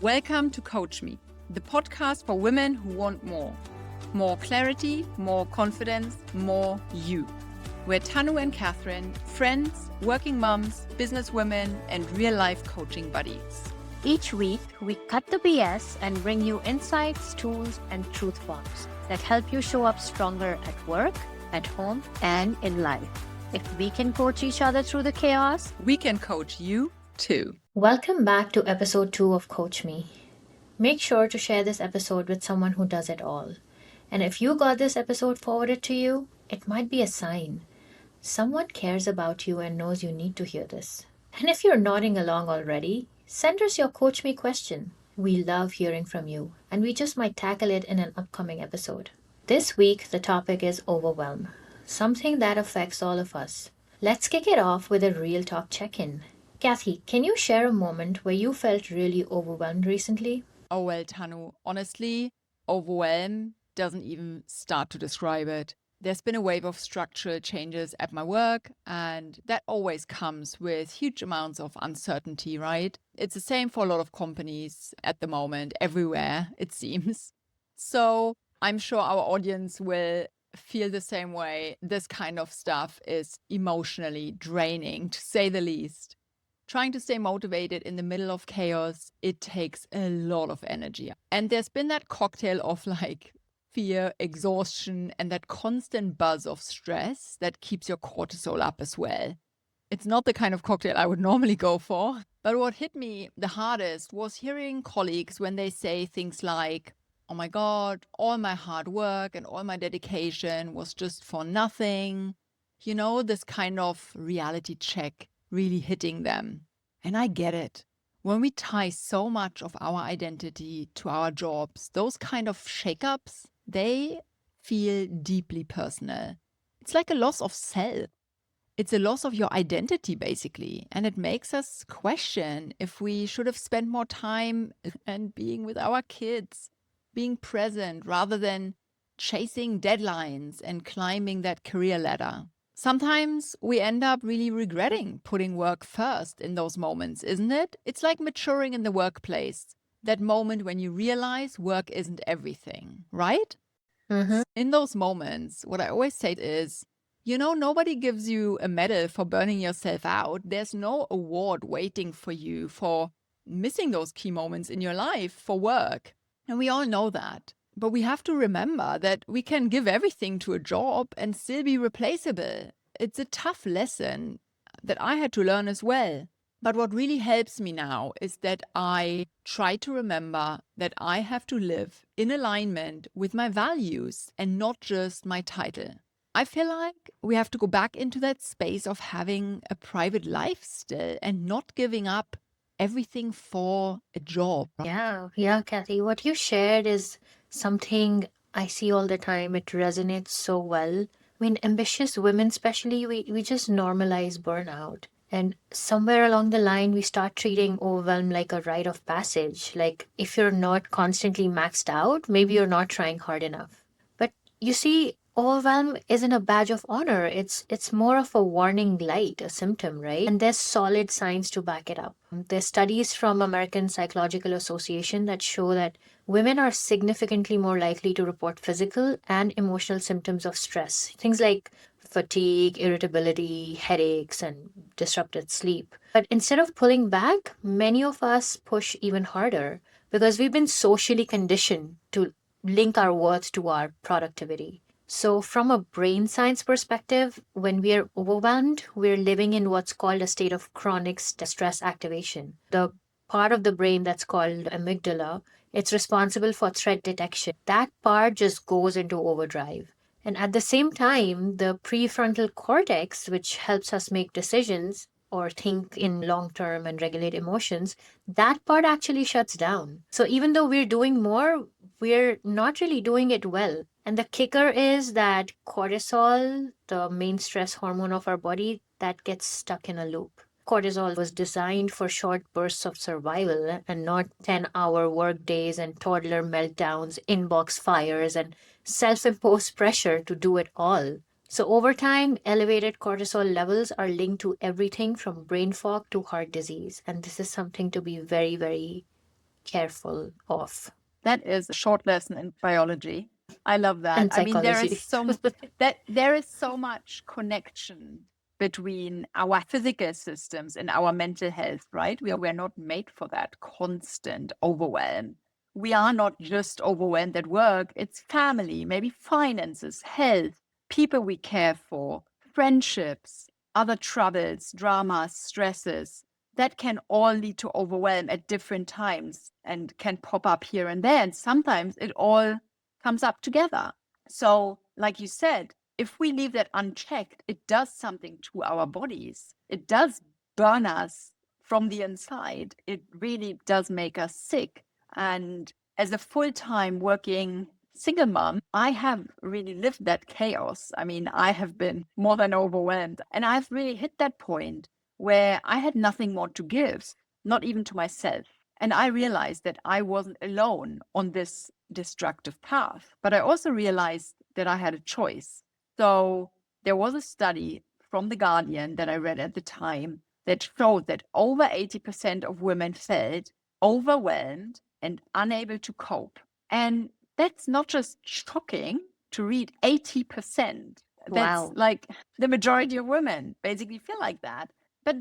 Welcome to Coach Me, the podcast for women who want more. More clarity, more confidence, more you. We're Tanu and Catherine, friends, working mums, businesswomen, and real-life coaching buddies. Each week, we cut the BS and bring you insights, tools, and truth bombs that help you show up stronger at work, at home, and in life. If we can coach each other through the chaos, we can coach you too. Welcome back to episode 2 of Coach Me. Make sure to share this episode with someone who does it all. And if you got this episode forwarded to you, it might be a sign. Someone cares about you and knows you need to hear this. And if you're nodding along already, send us your Coach Me question. We love hearing from you, and we just might tackle it in an upcoming episode. This week, the topic is overwhelm, something that affects all of us. Let's kick it off with a real talk check-in. Kathy, can you share a moment where you felt really overwhelmed recently? Oh well, Tanu, honestly, overwhelm doesn't even start to describe it. There's been a wave of structural changes at my work, and that always comes with huge amounts of uncertainty, right? It's the same for a lot of companies at the moment, everywhere, it seems. So I'm sure our audience will feel the same way. This kind of stuff is emotionally draining, to say the least. Trying to stay motivated in the middle of chaos, it takes a lot of energy. And there's been that cocktail of like fear, exhaustion, and that constant buzz of stress that keeps your cortisol up as well. It's not the kind of cocktail I would normally go for. But what hit me the hardest was hearing colleagues when they say things like, oh my God, all my hard work and all my dedication was just for nothing. You know, this kind of reality check really hitting them. And I get it. When we tie so much of our identity to our jobs, those kind of shakeups, they feel deeply personal. It's like a loss of self. It's a loss of your identity, basically. And it makes us question if we should have spent more time and being with our kids, being present rather than chasing deadlines and climbing that career ladder. Sometimes we end up really regretting putting work first in those moments, isn't it? It's like maturing in the workplace. That moment when you realize work isn't everything, right? Mm-hmm. In those moments, what I always say is, you know, nobody gives you a medal for burning yourself out. There's no award waiting for you for missing those key moments in your life for work. And we all know that. But we have to remember that we can give everything to a job and still be replaceable. It's a tough lesson that I had to learn as well. But what really helps me now is that I try to remember that I have to live in alignment with my values and not just my title. I feel like we have to go back into that space of having a private life still and not giving up everything for a job. Yeah, Kathy. What you shared is something I see all the time. It resonates so well. I mean, ambitious women especially, we just normalize burnout. And somewhere along the line, we start treating overwhelm like a rite of passage. Like if you're not constantly maxed out, maybe you're not trying hard enough. But you see, overwhelm isn't a badge of honor. It's more of a warning light, a symptom, right? And there's solid science to back it up. There's studies from American Psychological Association that show that women are significantly more likely to report physical and emotional symptoms of stress. Things like fatigue, irritability, headaches, and disrupted sleep. But instead of pulling back, many of us push even harder because we've been socially conditioned to link our worth to our productivity. So from a brain science perspective, when we are overwhelmed, we're living in what's called a state of chronic stress activation. The part of the brain that's called amygdala, it's responsible for threat detection. That part just goes into overdrive. And at the same time, the prefrontal cortex, which helps us make decisions or think in long term and regulate emotions, that part actually shuts down. So even though we're doing more, we're not really doing it well. And the kicker is that cortisol, the main stress hormone of our body, that gets stuck in a loop. Cortisol was designed for short bursts of survival and not 10-hour work days and toddler meltdowns, inbox fires, and self-imposed pressure to do it all. So over time, elevated cortisol levels are linked to everything from brain fog to heart disease. And this is something to be very, very careful of. That is a short lesson in biology. I love that. And I mean, there is psychology. so much connection between our physical systems and our mental health, right? We're not made for that constant overwhelm. We are not just overwhelmed at work. It's family, maybe finances, health, people we care for, friendships, other troubles, dramas, stresses that can all lead to overwhelm at different times and can pop up here and there. And sometimes it all comes up together. So, like you said, if we leave that unchecked, it does something to our bodies. It does burn us from the inside. It really does make us sick. And as a full-time working single mom, I have really lived that chaos. I mean, I have been more than overwhelmed. And I've really hit that point where I had nothing more to give, not even to myself. And I realized that I wasn't alone on this destructive path. But I also realized that I had a choice. So there was a study from The Guardian that I read at the time that showed that over 80% of women felt overwhelmed and unable to cope. And that's not just shocking to read 80%. That's Wow. like the majority of women basically feel like that. But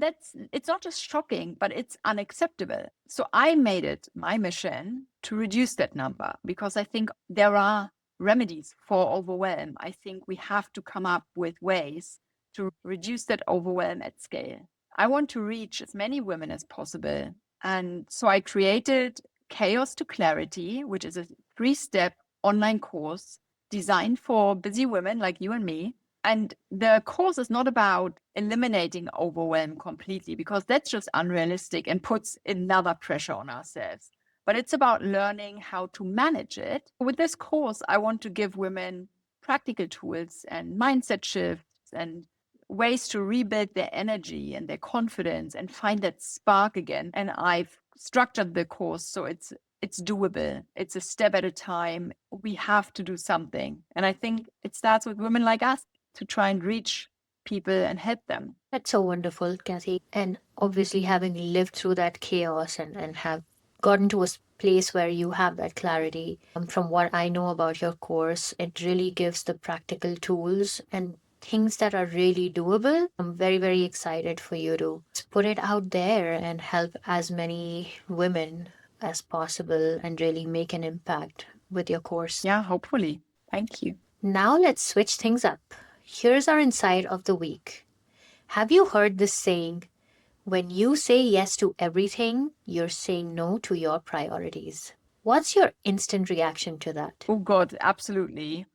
it's not just shocking, but it's unacceptable. So I made it my mission to reduce that number because I think there are remedies for overwhelm. I think we have to come up with ways to reduce that overwhelm at scale. I want to reach as many women as possible. And so I created Chaos to Clarity, which is a 3-step online course designed for busy women like you and me. And the course is not about eliminating overwhelm completely, because that's just unrealistic and puts another pressure on ourselves. But it's about learning how to manage it. With this course, I want to give women practical tools and mindset shifts and ways to rebuild their energy and their confidence and find that spark again. And I've structured the course so it's doable. It's a step at a time. We have to do something. And I think it starts with women like us to try and reach people and help them. That's so wonderful, Kathy. And obviously, having lived through that chaos and have gotten to a place where you have that clarity, from what I know about your course, it really gives the practical tools and things that are really doable. I'm very, very excited for you to put it out there and help as many women as possible and really make an impact with your course. Yeah, hopefully. Thank you. Now let's switch things up. Here's our insight of the week. Have you heard this saying, when you say yes to everything, you're saying no to your priorities? What's your instant reaction to that? Oh, God, absolutely.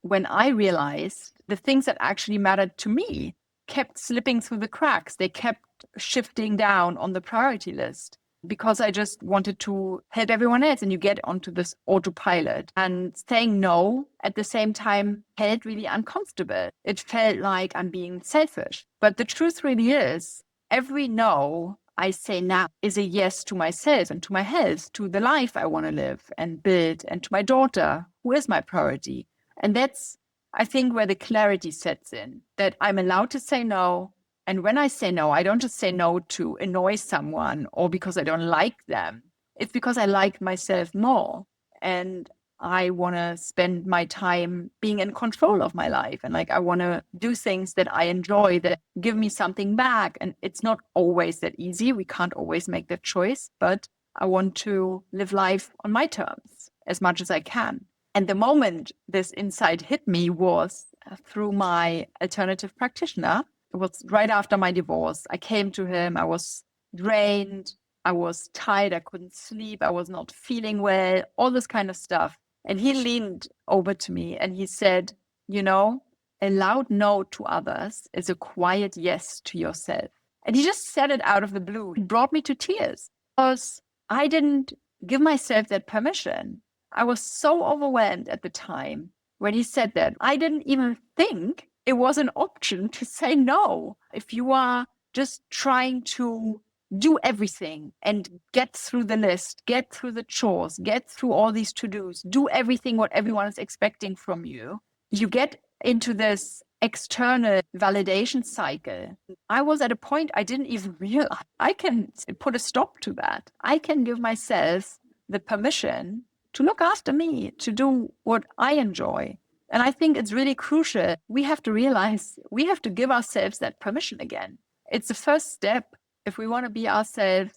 When I realized the things that actually mattered to me kept slipping through the cracks, they kept shifting down on the priority list because I just wanted to help everyone else. And you get onto this autopilot, and saying no at the same time felt really uncomfortable. It felt like I'm being selfish. But the truth really is, every no I say now is a yes to myself and to my health, to the life I want to live and build, and to my daughter, who is my priority. And that's, I think, where the clarity sets in, that I'm allowed to say no. And when I say no, I don't just say no to annoy someone or because I don't like them. It's because I like myself more. And I want to spend my time being in control of my life. And like, I want to do things that I enjoy, that give me something back. And it's not always that easy. We can't always make that choice, but I want to live life on my terms as much as I can. And the moment this insight hit me was through my alternative practitioner. It was right after my divorce. I came to him. I was drained. I was tired. I couldn't sleep. I was not feeling well, all this kind of stuff. And he leaned over to me and he said, you know, a loud no to others is a quiet yes to yourself. And he just said it out of the blue. It brought me to tears because I didn't give myself that permission. I was so overwhelmed at the time when he said that. I didn't even think it was an option to say no. If you are just trying to do everything and get through the list, get through the chores, get through all these to-dos, do everything what everyone is expecting from you, you get into this external validation cycle. I was at a point I didn't even realize I can put a stop to that. I can give myself the permission to look after me, to do what I enjoy. And I think it's really crucial. We have to realize we have to give ourselves that permission again. It's the first step if we want to be ourselves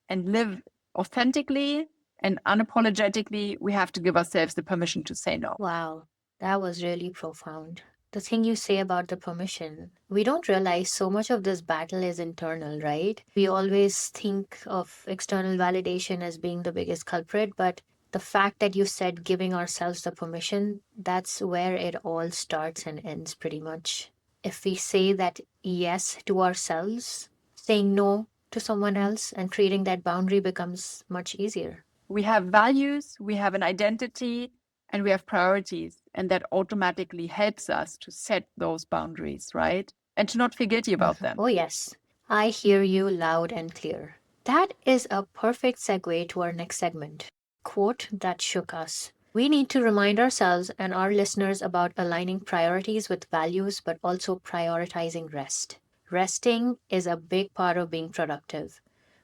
and live authentically and unapologetically. We have to give ourselves the permission to say no. Wow, that was really profound. The thing you say about the permission, we don't realize so much of this battle is internal, right? We always think of external validation as being the biggest culprit, but the fact that you said giving ourselves the permission, that's where it all starts and ends pretty much. If we say that yes to ourselves, saying no to someone else and creating that boundary becomes much easier. We have values, we have an identity, and we have priorities. And that automatically helps us to set those boundaries, right? And to not feel guilty about them. Oh, yes. I hear you loud and clear. That is a perfect segue to our next segment. Quote that shook us. We need to remind ourselves and our listeners about aligning priorities with values, but also prioritizing rest. Resting is a big part of being productive.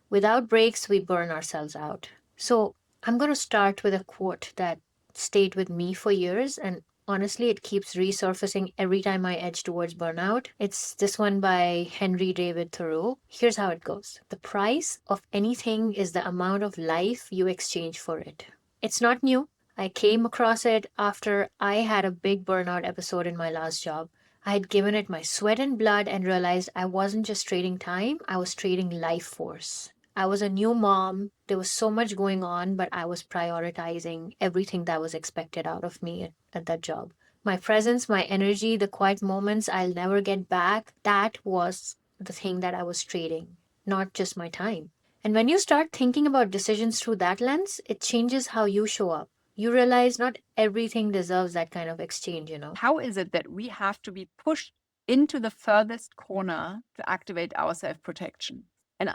Without breaks, we burn ourselves out. So, I'm going to start with a quote that stayed with me for years, and honestly, it keeps resurfacing every time I edge towards burnout. It's this one by Henry David Thoreau. Here's how it goes: the price of anything is the amount of life you exchange for it. It's not new. I came across it after I had a big burnout episode in my last job. I had given it my sweat and blood and realized I wasn't just trading time, I was trading life force. I was a new mom. There was so much going on, but I was prioritizing everything that was expected out of me at that job. My presence, my energy, the quiet moments I'll never get back, that was the thing that I was trading, not just my time. And when you start thinking about decisions through that lens, it changes how you show up. You realize not everything deserves that kind of exchange, you know. How is it that we have to be pushed into the furthest corner to activate our self protection? And,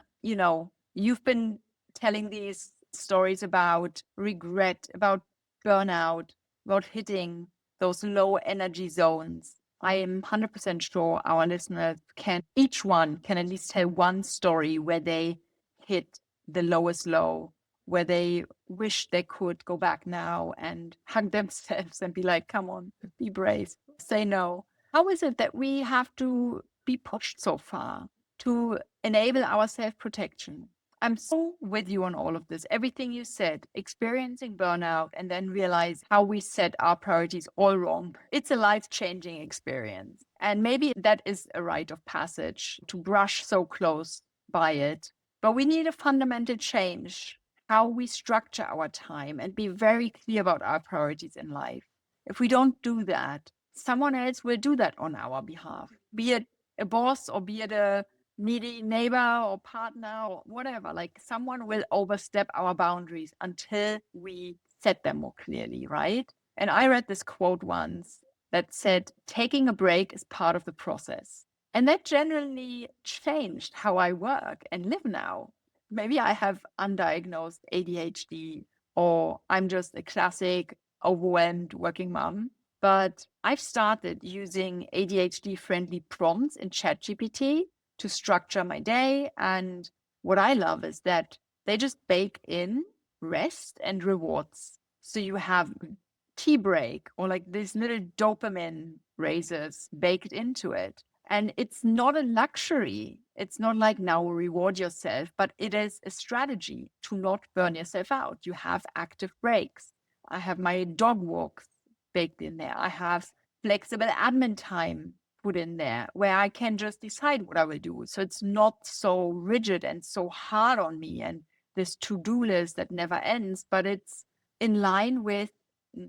you've been telling these stories about regret, about burnout, about hitting those low energy zones. I am 100% sure our listeners each one can at least tell one story where they hit the lowest low, where they wish they could go back now and hug themselves and be like, come on, be brave, say no. How is it that we have to be pushed so far to enable our self protection? I'm so with you on all of this. Everything you said, experiencing burnout and then realize how we set our priorities all wrong. It's a life-changing experience. And maybe that is a rite of passage to brush so close by it. But we need a fundamental change how we structure our time and be very clear about our priorities in life. If we don't do that, someone else will do that on our behalf, be it a boss or be it a needy neighbor or partner or whatever. Like someone will overstep our boundaries until we set them more clearly, right? And I read this quote once that said, taking a break is part of the process. And that generally changed how I work and live now. Maybe I have undiagnosed ADHD or I'm just a classic overwhelmed working mom. But I've started using ADHD friendly prompts in ChatGPT to structure my day. And what I love is that they just bake in rest and rewards. So you have tea break or like these little dopamine raises baked into it. And it's not a luxury. It's not like now reward yourself, but it is a strategy to not burn yourself out. You have active breaks. I have my dog walks baked in there. I have flexible admin time put in there where I can just decide what I will do. So it's not so rigid and so hard on me and this to-do list that never ends, but it's in line with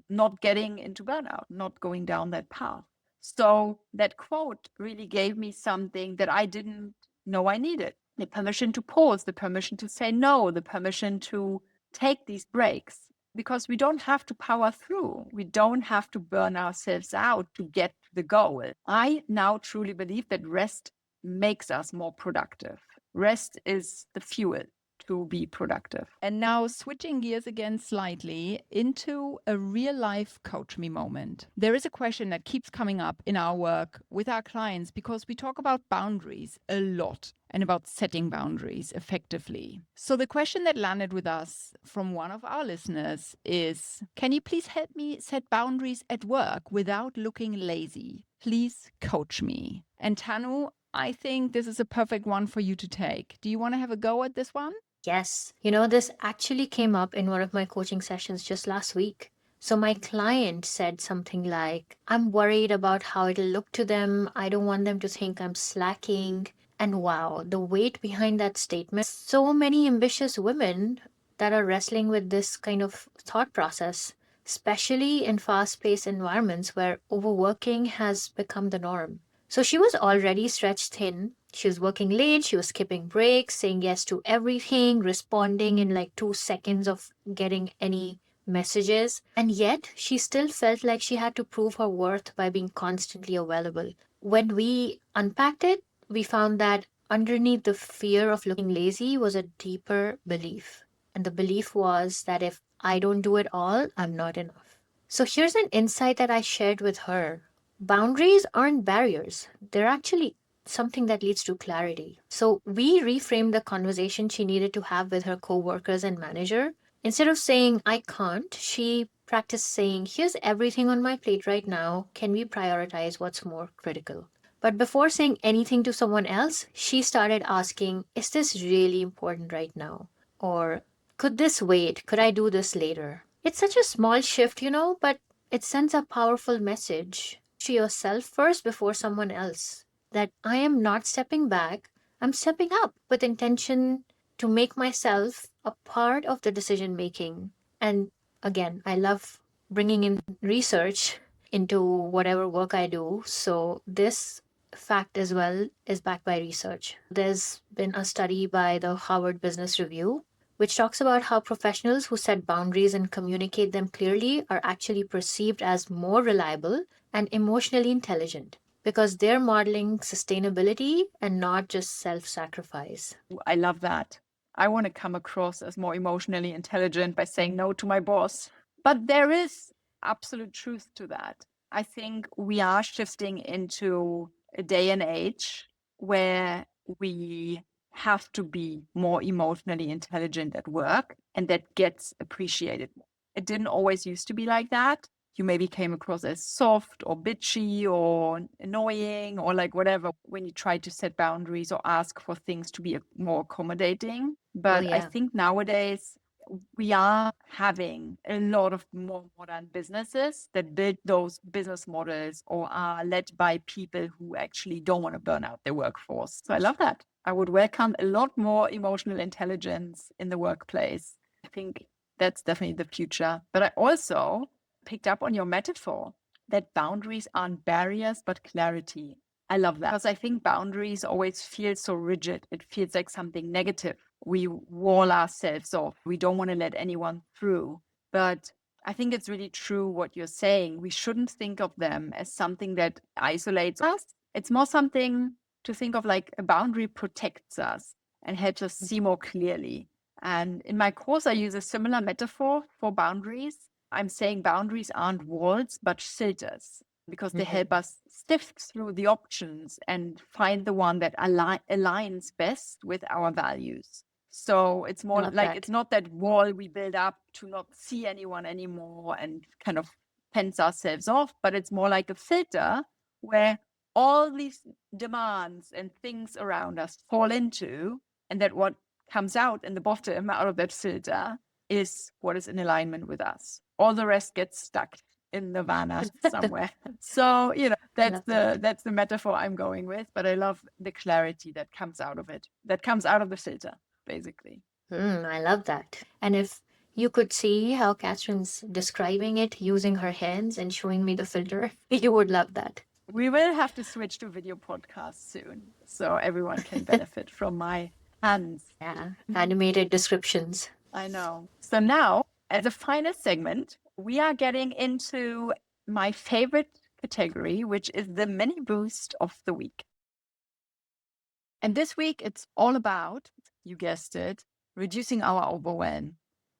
not getting into burnout, not going down that path. So that quote really gave me something that I didn't know I needed. The permission to pause, the permission to say no, the permission to take these breaks. Because we don't have to power through. We don't have to burn ourselves out to get to the goal. I now truly believe that rest makes us more productive. Rest is the fuel to be productive. And now switching gears again slightly into a real life coach me moment. There is a question that keeps coming up in our work with our clients because we talk about boundaries a lot and about setting boundaries effectively. So the question that landed with us from one of our listeners is, can you please help me set boundaries at work without looking lazy? Please coach me. And Tanu, I think this is a perfect one for you to take. Do you want to have a go at this one? Yes. This actually came up in one of my coaching sessions just last week. So my client said something like, I'm worried about how it'll look to them. I don't want them to think I'm slacking. And wow, the weight behind that statement. So many ambitious women that are wrestling with this kind of thought process, especially in fast paced environments where overworking has become the norm. So she was already stretched thin. She was working late, she was skipping breaks, saying yes to everything, responding in like 2 seconds of getting any messages. And yet, she still felt like she had to prove her worth by being constantly available. When we unpacked it, we found that underneath the fear of looking lazy was a deeper belief. And the belief was that if I don't do it all, I'm not enough. So here's an insight that I shared with her. Boundaries aren't barriers, they're actually something that leads to clarity. So we reframed the conversation she needed to have with her coworkers and manager. Instead of saying, I can't, she practiced saying, here's everything on my plate right now. Can we prioritize what's more critical? But before saying anything to someone else, she started asking, is this really important right now? Or could this wait? Could I do this later? It's such a small shift, but it sends a powerful message to yourself first before someone else that I am not stepping back, I'm stepping up with intention to make myself a part of the decision making. And again, I love bringing in research into whatever work I do. So this fact as well is backed by research. There's been a study by the Harvard Business Review which talks about how professionals who set boundaries and communicate them clearly are actually perceived as more reliable and emotionally intelligent because they're modeling sustainability and not just self sacrifice. I love that. I want to come across as more emotionally intelligent by saying no to my boss. But there is absolute truth to that. I think we are shifting into a day and age where we have to be more emotionally intelligent at work, and that gets appreciated more. It didn't always used to be like that. You maybe came across as soft or bitchy or annoying or like whatever when you try to set boundaries or ask for things to be more accommodating. Oh, But I yeah. think nowadays we are having a lot of more modern businesses that build those business models or are led by people who actually don't want to burn out their workforce. So I love that. I would welcome a lot more emotional intelligence in the workplace. I think that's definitely the future. But I also picked up on your metaphor that boundaries aren't barriers, but clarity. I love that because I think boundaries always feel so rigid. It feels like something negative. We wall ourselves off. We don't want to let anyone through. But I think it's really true what you're saying. We shouldn't think of them as something that isolates us. It's more something to think of like a boundary protects us and helps us see more clearly. And in my course, I use a similar metaphor for boundaries. I'm saying boundaries aren't walls, but filters because they help us sift through the options and find the one that aligns best with our values. So it's more Love like that. it's not that wall we build up to not see anyone anymore and kind of fence ourselves off, but it's more like a filter where all these demands and things around us fall into, and that what comes out in the bottom out of that filter is what is in alignment with us. All the rest gets stuck in nirvana somewhere. So, that's Love that. that's the metaphor I'm going with, but I love the clarity that comes out of it, that comes out of the filter, basically. I love that. And if you could see how Catherine's describing it using her hands and showing me the filter, you would love that. We will have to switch to video podcasts soon, so everyone can benefit from my hands. Yeah, animated descriptions. I know. So now, as a final segment, we are getting into my favorite category, which is the mini boost of the week. And this week, it's all about, you guessed it, reducing our overwhelm.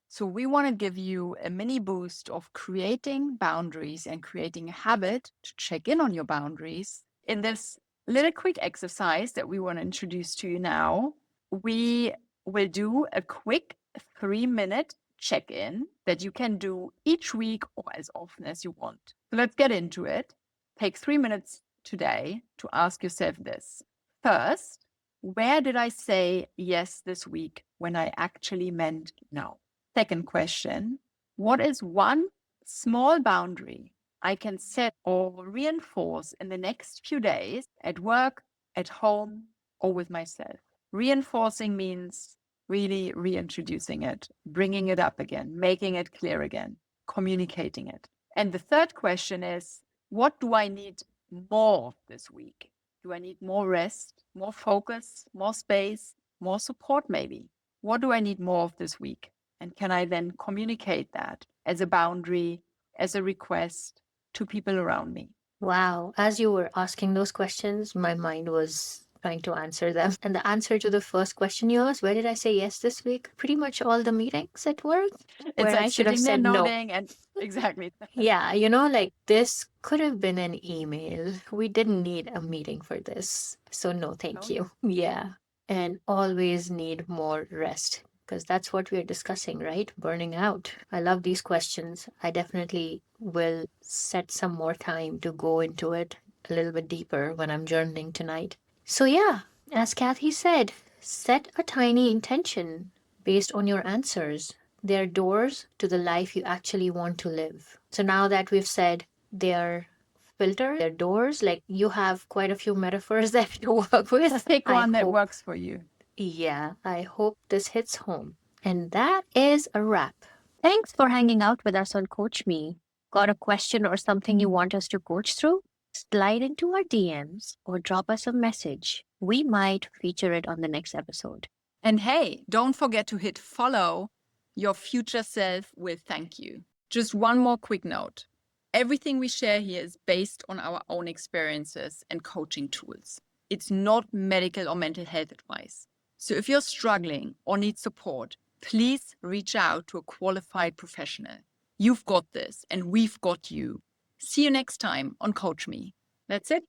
So we want to give you a mini boost of creating boundaries and creating a habit to check in on your boundaries. In this little quick exercise that we want to introduce to you now, we will do a quick 3-minute check-in that you can do each week or as often as you want. So let's get into it. Take 3 minutes today to ask yourself this. First, where did I say yes this week when I actually meant no? Second question, what is one small boundary I can set or reinforce in the next few days at work, at home, or with myself? Reinforcing means really reintroducing it, bringing it up again, making it clear again, communicating it. And the third question is, what do I need more of this week? Do I need more rest, more focus, more space, more support maybe? What do I need more of this week? And can I then communicate that as a boundary, as a request to people around me? Wow. As you were asking those questions, my mind was trying to answer them. And the answer to the first question you asked, where did I say yes this week? Pretty much all the meetings at work It's where like I should have sitting there said no. nodding and exactly. Yeah, like this could have been an email. We didn't need a meeting for this. So, no, thank Oh, you. Yeah. And always need more rest because that's what we're discussing, right? Burning out. I love these questions. I definitely will set some more time to go into it a little bit deeper when I'm journaling tonight. So, yeah, as Kathy said, set a tiny intention based on your answers. They're doors to the life you actually want to live. So now that we've said they're filters, they're doors, like you have quite a few metaphors that you work with. pick I one that hope, works for you. yeah, I hope this hits home. And that is a wrap. Thanks for hanging out with us on Coach Me. Got a question or something you want us to coach through? Slide into our DMs or drop us a message. We might feature it on the next episode. And hey, don't forget to hit follow. Your future self will thank you. Just one more quick note. Everything we share here is based on our own experiences and coaching tools. It's not medical or mental health advice. So if you're struggling or need support, please reach out to a qualified professional. You've got this and we've got you. See you next time on Coach Me. That's it.